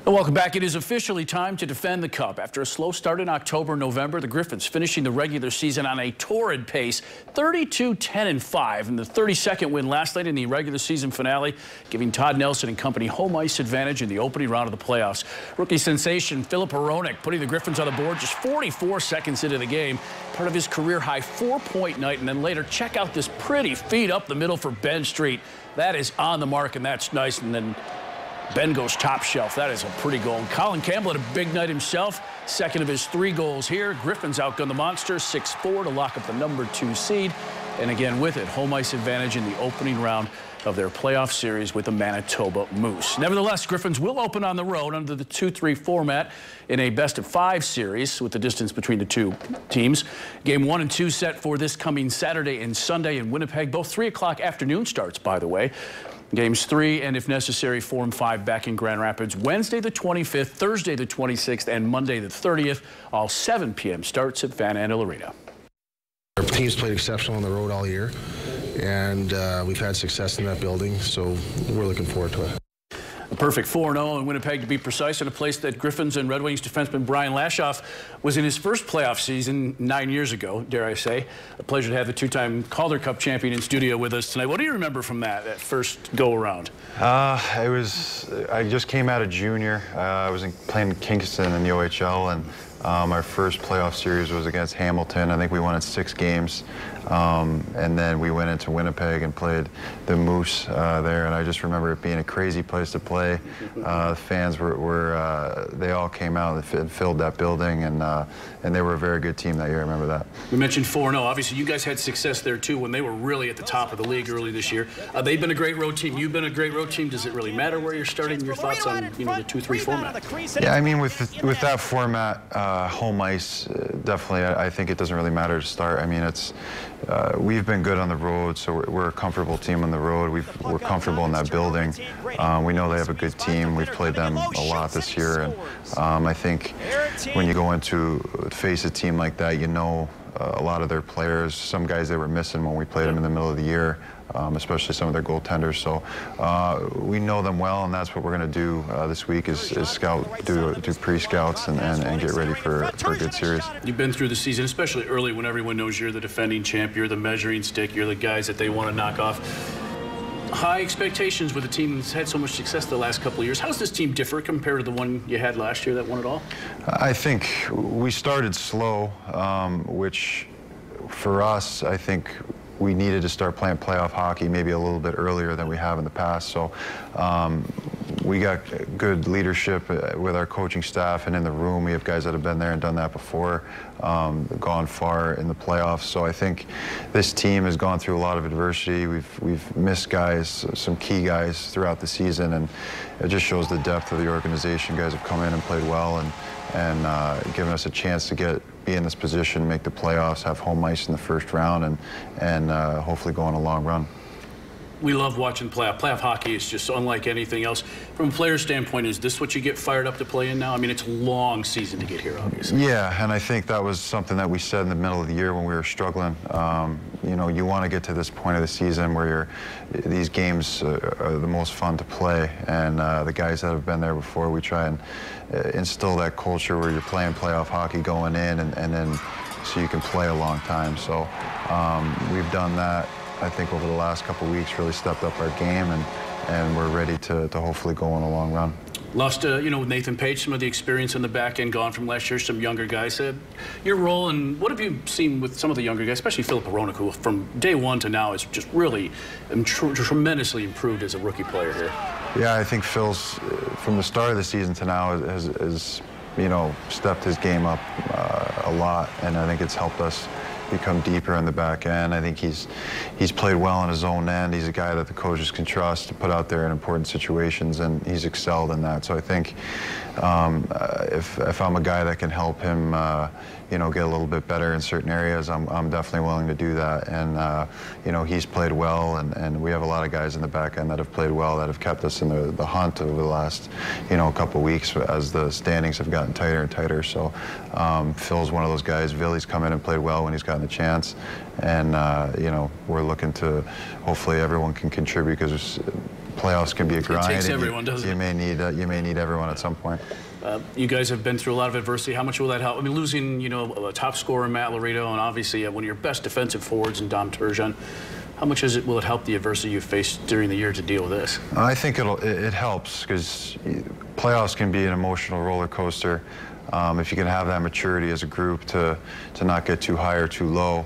And welcome back. It is officially time to defend the Cup. After a slow start in October, November, the Griffins finishing the regular season on a torrid pace, 32-10-5, and the 32nd win last night in the regular season finale, giving Todd Nelson and company home ice advantage in the opening round of the playoffs. Rookie sensation Filip Hronek putting the Griffins on the board just 44 seconds into the game, part of his career-high 4-point night, and then later check out this pretty feed up the middle for Ben Street. That is on the mark, and that's nice, and then Ben goes top shelf. That is a pretty goal. And Colin Campbell had a big night himself. Second of his 3 goals here. Griffins outgunned the Monsters 6-4 to lock up the #2 seed. And again with it, home ice advantage in the opening round of their playoff series with the Manitoba Moose. Nevertheless, Griffins will open on the road under the 2-3 format in a best-of-5 series with the distance between the two teams. Game 1 and 2 set for this coming Saturday and Sunday in Winnipeg. Both 3 o'clock afternoon starts, by the way. Games 3 and, if necessary, 4 and 5 back in Grand Rapids Wednesday the 25th, Thursday the 26th, and Monday the 30th. All 7 p.m. starts at Van Andel Arena. Our team's played exceptional on the road all year, and we've had success in that building, so we're looking forward to it. A perfect 4-0 in Winnipeg, to be precise, in a place that Griffins and Red Wings defenseman Griffins Lashoff was in his first playoff season 9 years ago, dare I say. A pleasure to have the 2-time Calder Cup champion in studio with us tonight. What do you remember from that first go-around? I just came out of junior. I was playing in Kingston in the OHL, and our first playoff series was against Hamilton. I think we won in 6 games. And then we went into Winnipeg and played the Moose there, and I just remember it being a crazy place to play. The fans they all came out and filled that building, and they were a very good team that year. I remember that. We mentioned 4-0. Obviously, you guys had success there too when they were really at the top of the league early this year. They've been a great road team. You've been a great road team. Does it really matter where you're starting? Your thoughts on the 2-3 format? Yeah, I mean, with that format, home ice, definitely, I think it doesn't really matter to start. I mean, we've been good on the road, so we're a comfortable team on the road. We're comfortable in that building. We know they have a good team. We've played them a lot this year, and I think when you go into face a team like that, you know a lot of their players. Some guys they were missing when we played them in the middle of the year, especially some of their goaltenders. So we know them well, and that's what we're going to do this week is do pre-scouts and get ready for a good series. You've been through the season, especially early when everyone knows you're the defending champ, you're the measuring stick, you're the guys that they want to knock off. High expectations with a team that's had so much success the last couple of years. How does this team differ compared to the one you had last year that won it all? I think we started slow, which for us, I think we needed to start playing playoff hockey maybe a little bit earlier than we have in the past. So we got good leadership with our coaching staff and in the room. We have guys that have been there and done that before, gone far in the playoffs. So I think this team has gone through a lot of adversity. We've missed guys, some key guys throughout the season, and it just shows the depth of the organization. Guys have come in and played well and given us a chance to be in this position, make the playoffs, have home ice in the first round, and hopefully go on a long run. We love watching playoff hockey. It's just unlike anything else. From a player's standpoint, is this what you get fired up to play in now? I mean, it's a long season to get here, obviously. Yeah, and I think that was something that we said in the middle of the year when we were struggling. You know, you want to get to this point of the season where these games are the most fun to play, and the guys that have been there before, we try and instill that culture where you're playing playoff hockey going in, and then so you can play a long time. So we've done that. I think over the last couple of weeks, really stepped up our game, and we're ready to hopefully go on a long run. Lost, you know, with Nathan Page, some of the experience in the back end gone from last year, some younger guys. Your role, and what have you seen with some of the younger guys, especially Filip Hronek, who from day one to now has just really tremendously improved as a rookie player here? Yeah, I think Phil's, from the start of the season to now, has you know, stepped his game up a lot, and I think it's helped us become deeper in the back end. I think he's played well on his own end. He's a guy that the coaches can trust to put out there in important situations, and he's excelled in that. So I think if I'm a guy that can help him, you know, get a little bit better in certain areas, I'm definitely willing to do that. And you know, he's played well, and we have a lot of guys in the back end that have played well, that have kept us in the hunt over the last, you know, couple of weeks as the standings have gotten tighter and tighter. So Phil's one of those guys. Billy's come in and played well when he's gotten the chance, and you know, we're looking to hopefully everyone can contribute, because playoffs can be a grind. It takes everyone, doesn't it? You may need everyone at some point. You guys have been through a lot of adversity. How much will that help? I mean, losing, you know, a top scorer, Matt Laredo, and obviously one of your best defensive forwards in Dom Turgeon. How much will it help the adversity you faced during the year to deal with this? I think it helps, because playoffs can be an emotional roller coaster. If you can have that maturity as a group to not get too high or too low,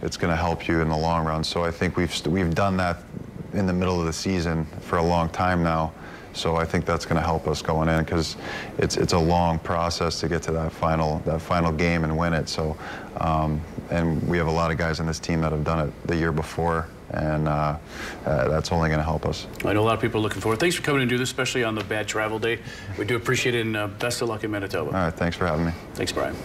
it's going to help you in the long run. So I think we've done that in the middle of the season for a long time now. So I think that's going to help us going in, because it's a long process to get to that final game and win it. So and we have a lot of guys on this team that have done it the year before, and that's only going to help us. I know a lot of people are looking forward. Thanks for coming and do this, especially on the bad travel day. We do appreciate it, and best of luck in Manitoba. All right, thanks for having me. Thanks, Brian.